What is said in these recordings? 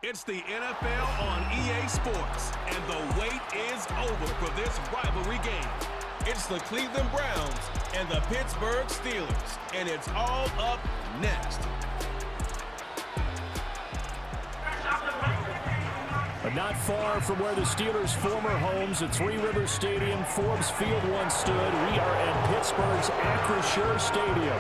It's the NFL on EA Sports, and the wait is over for this rivalry game. It's the Cleveland Browns and the Pittsburgh Steelers, and it's all up next. But not far from where the Steelers' former homes at Three Rivers Stadium, Forbes Field once stood, we are at Pittsburgh's Acrisure Stadium.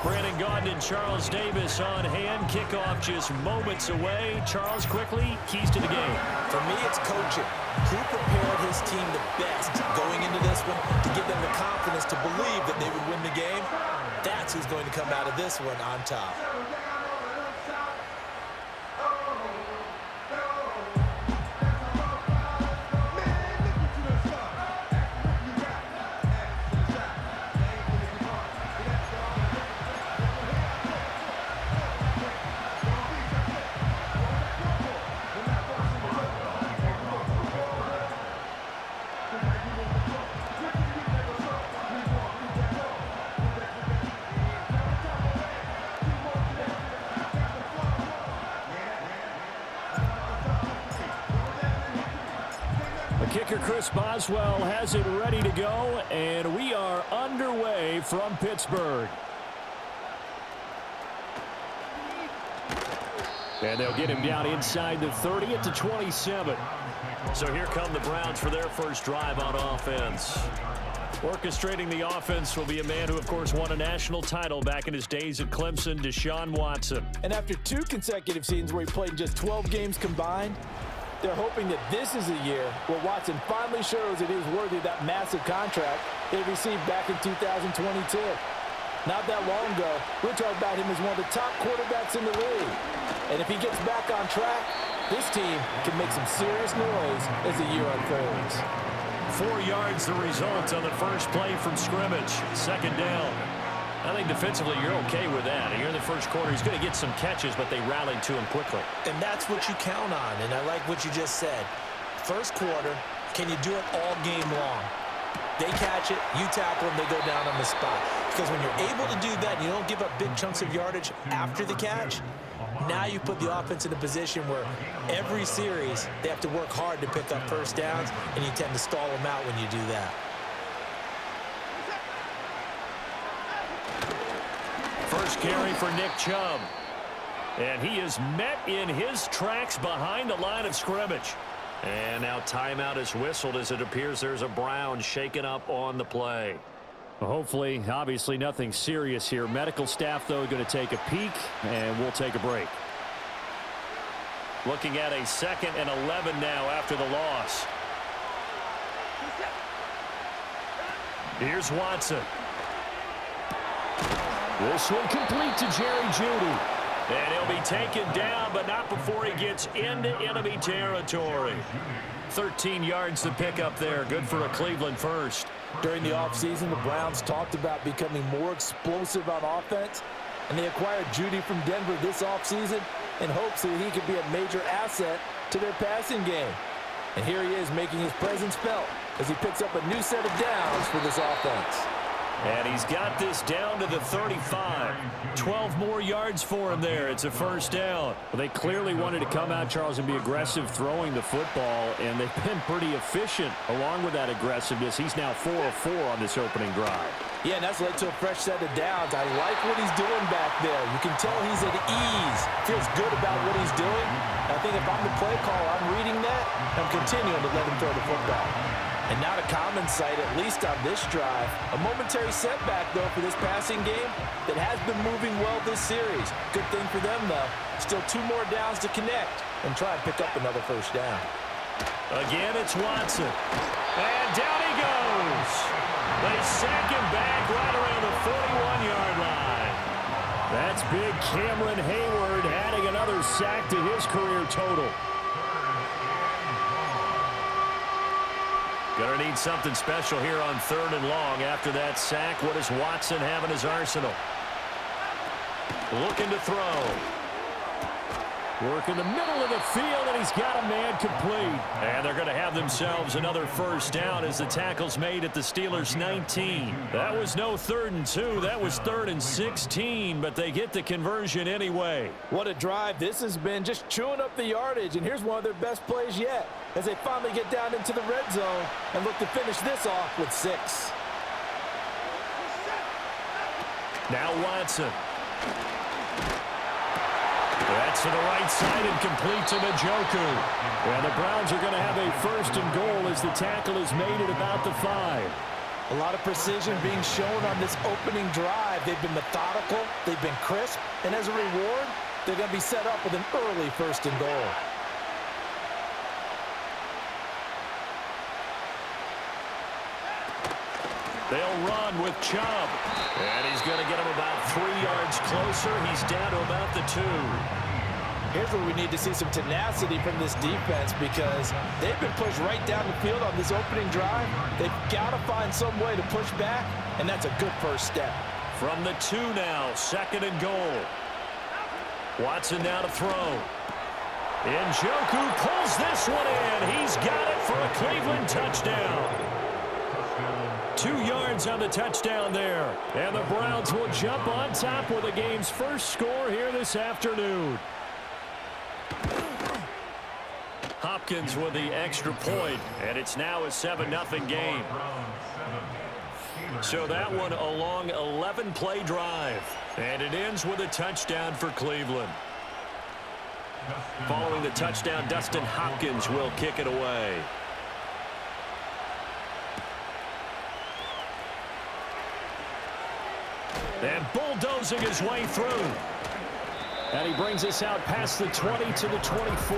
Brandon Gaudin and Charles Davis on hand. Kickoff just moments away. Charles, quickly, keys to the game. For me, it's coaching. Who prepared his team the best going into this one to give them the confidence to believe that they would win the game? That's who's going to come out of this one on top. Kicker Chris Boswell has it ready to go, and we are underway from Pittsburgh. And they'll get him down inside the 30 at the 27. So here come the Browns for their first drive on offense. Orchestrating the offense will be a man who, of course, won a national title back in his days at Clemson, Deshaun Watson. And after 2 consecutive seasons where he played in just 12 games combined, they're hoping that this is a year where Watson finally shows that he is worthy of that massive contract they received back in 2022. Not that long ago, we talked about him as one of the top quarterbacks in the league. And if he gets back on track, this team can make some serious noise as the year unfolds. 4 yards the result on the first play from scrimmage. Second down. I think defensively you're okay with that. Here in the first quarter, he's going to get some catches, but they rallied to him quickly. And that's what you count on, and I like what you just said. First quarter, can you do it all game long? They catch it, you tackle them, they go down on the spot. Because when you're able to do that and you don't give up big chunks of yardage after the catch, now you put the offense in a position where every series they have to work hard to pick up first downs, and you tend to stall them out when you do that. First carry for Nick Chubb. And he is met in his tracks behind the line of scrimmage. And now timeout is whistled as it appears there's a Brown shaken up on the play. Well, hopefully, obviously nothing serious here. Medical staff, though, going to take a peek, and we'll take a break. Looking at a 2nd and 11 now after the loss. Here's Watson. This one complete to Jerry Jeudy. And he'll be taken down, but not before he gets into enemy territory. 13 yards to pick up there. Good for a Cleveland first. During the offseason, the Browns talked about becoming more explosive on offense, and they acquired Jeudy from Denver this offseason in hopes that he could be a major asset to their passing game. And here he is making his presence felt as he picks up a new set of downs for this offense. And he's got this down to the 35. 12 more yards for him there. It's a first down. Well, they clearly wanted to come out, Charles, and be aggressive throwing the football, and they've been pretty efficient along with that aggressiveness. He's now 4 of 4 on this opening drive. Yeah, and that's led to a fresh set of downs. I like what he's doing back there. You can tell he's at ease. Feels good about what he's doing. I think if I'm the play caller, I'm reading that. I'm continuing to let him throw the football. And not a common sight, at least on this drive. A momentary setback, though, for this passing game that has been moving well this series. Good thing for them, though. Still 2 more downs to connect and try and pick up another first down. Again, it's Watson. And down he goes. They sack him back right around the 41-yard line. That's big Cameron Hayward adding another sack to his career total. Going to need something special here on 3rd and long. After that sack, what does Watson have in his arsenal? Looking to throw. Work in the middle of the field, and he's got a man complete. And they're going to have themselves another first down as the tackle's made at the Steelers' 19. That was no 3rd and 2. That was 3rd and 16, but they get the conversion anyway. What a drive this has been, just chewing up the yardage. And here's one of their best plays yet as they finally get down into the red zone and look to finish this off with 6. Now Watson. That's to the right side and complete to Njoku. And the Browns are going to have a 1st and goal as the tackle is made at about the 5. A lot of precision being shown on this opening drive. They've been methodical, they've been crisp, and as a reward, they're going to be set up with an early 1st and goal. They'll run with Chubb. And he's going to get him about 3 yards closer. He's down to about the 2. Here's where we need to see some tenacity from this defense because they've been pushed right down the field on this opening drive. They've got to find some way to push back, and that's a good first step. From the 2 now, 2nd and goal. Watson now to throw. Njoku pulls this one in. He's got it for a Cleveland touchdown. 2 yards on the touchdown there. And the Browns will jump on top with the game's first score here this afternoon. Hopkins with the extra point, and it's now a 7-0 game. So that one a long 11-play drive, and it ends with a touchdown for Cleveland. Following the touchdown, Dustin Hopkins will kick it away. And bulldozing his way through. And he brings us out past the 20 to the 24.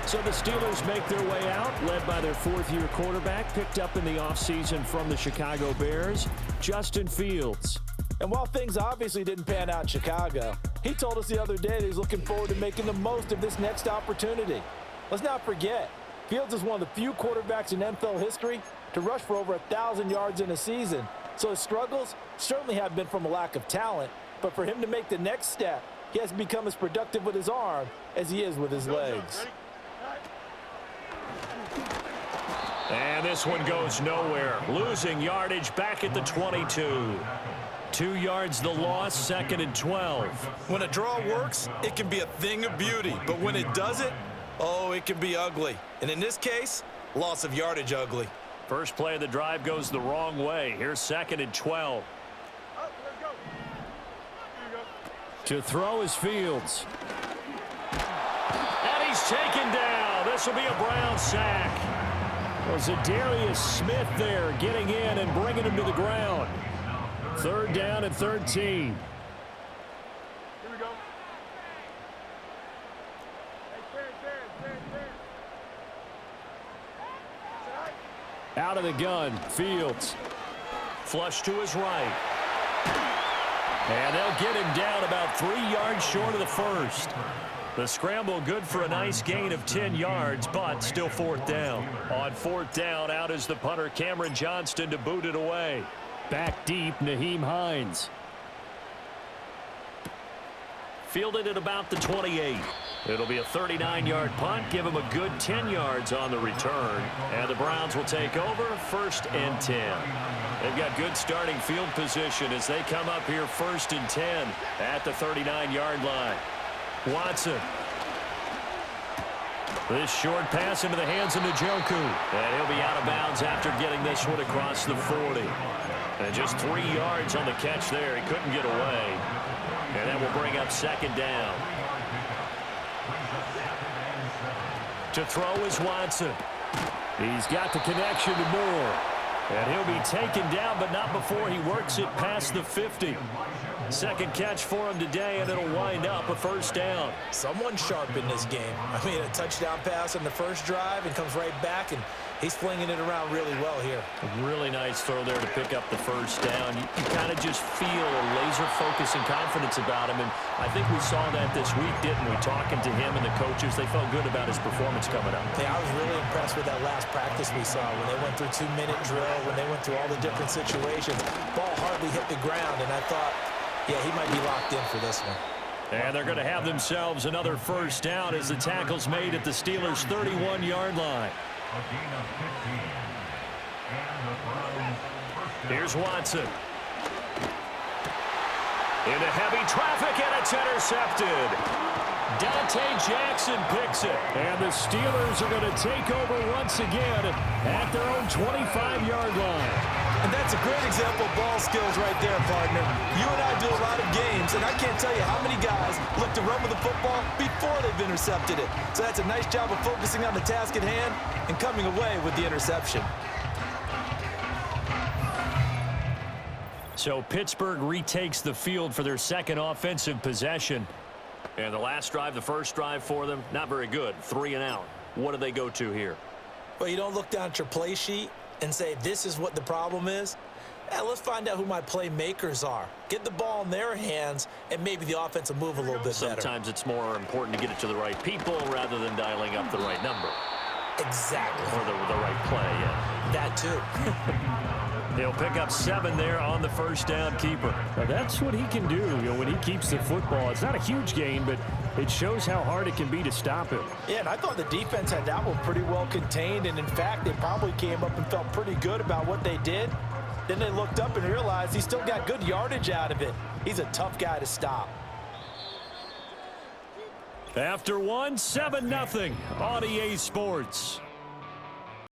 So the Steelers make their way out, led by their 4th-year quarterback, picked up in the offseason from the Chicago Bears, Justin Fields. And while things obviously didn't pan out in Chicago, he told us the other day that he's looking forward to making the most of this next opportunity. Let's not forget, Fields is one of the few quarterbacks in NFL history to rush for over 1,000 yards in a season. So his struggles certainly have been from a lack of talent, but for him to make the next step, he has become as productive with his arm as he is with his legs. And this one goes nowhere. Losing yardage back at the 22. 2 yards the loss, 2nd and 12. When a draw works, it can be a thing of beauty, but when it doesn't, oh, it can be ugly. And in this case, loss of yardage ugly. First play of the drive goes the wrong way. Here's 2nd and 12. To throw is Fields. And he's taken down. This will be a Brown sack. Was it Darius Smith there getting in and bringing him to the ground. 3rd down and 13. Out of the gun, Fields. Flush to his right. And they'll get him down about 3 yards short of the 1st. The scramble good for a nice gain of 10 yards, but still 4th down. On 4th down, out is the punter Cameron Johnston to boot it away. Back deep, Nyheim Hines. Fielded at about the 28. It'll be a 39-yard punt. Give him a good 10 yards on the return. And the Browns will take over 1st and 10. They've got good starting field position as they come up here 1st and 10 at the 39-yard line. Watson. This short pass into the hands of Njoku. And he'll be out of bounds after getting this one across the 40. And just 3 yards on the catch there. He couldn't get away. And that will bring up 2nd down. To throw is Watson. He's got the connection to Moore. And he'll be taken down, but not before he works it past the 50. Second catch for him today, and it'll wind up a 1st down. Someone sharp in this game. I mean, a touchdown pass on the first drive and comes right back, and he's flinging it around really well here. A really nice throw there to pick up the 1st down. You kind of just feel a laser focus and confidence about him, and I think we saw that this week, didn't we? Talking to him and the coaches, they felt good about his performance coming up. Yeah, I was really impressed with that last practice we saw when they went through 2-minute drill, when they went through all the different situations. Ball hardly hit the ground, and I thought, yeah, he might be locked in for this one. And they're going to have themselves another first down as the tackle's made at the Steelers' 31-yard line. Here's Watson. Into heavy traffic, and it's intercepted. Dante Jackson picks it. And the Steelers are going to take over once again at their own 25-yard line. And that's a great example of ball skills right there, partner. You and I do a lot of games, and I can't tell you how many guys look to run with the football before they've intercepted it. So that's a nice job of focusing on the task at hand and coming away with the interception. So Pittsburgh retakes the field for their second offensive possession. And the last drive, the first drive for them, not very good. 3 and out. What do they go to here? Well, you don't look down at your play sheet and say, this is what the problem is. Let's find out who my playmakers are. Get the ball in their hands, and maybe the offense will move a little bit better. Sometimes it's more important to get it to the right people rather than dialing up the right number. Exactly. Or the right play, yeah. That too. He'll pick up 7 there on the first down keeper. Now that's what he can do, when he keeps the football. It's not a huge gain, but it shows how hard it can be to stop him. Yeah, and I thought the defense had that one pretty well contained, and in fact, they probably came up and felt pretty good about what they did. Then they looked up and realized he still got good yardage out of it. He's a tough guy to stop. After one, 7-0 on EA Sports.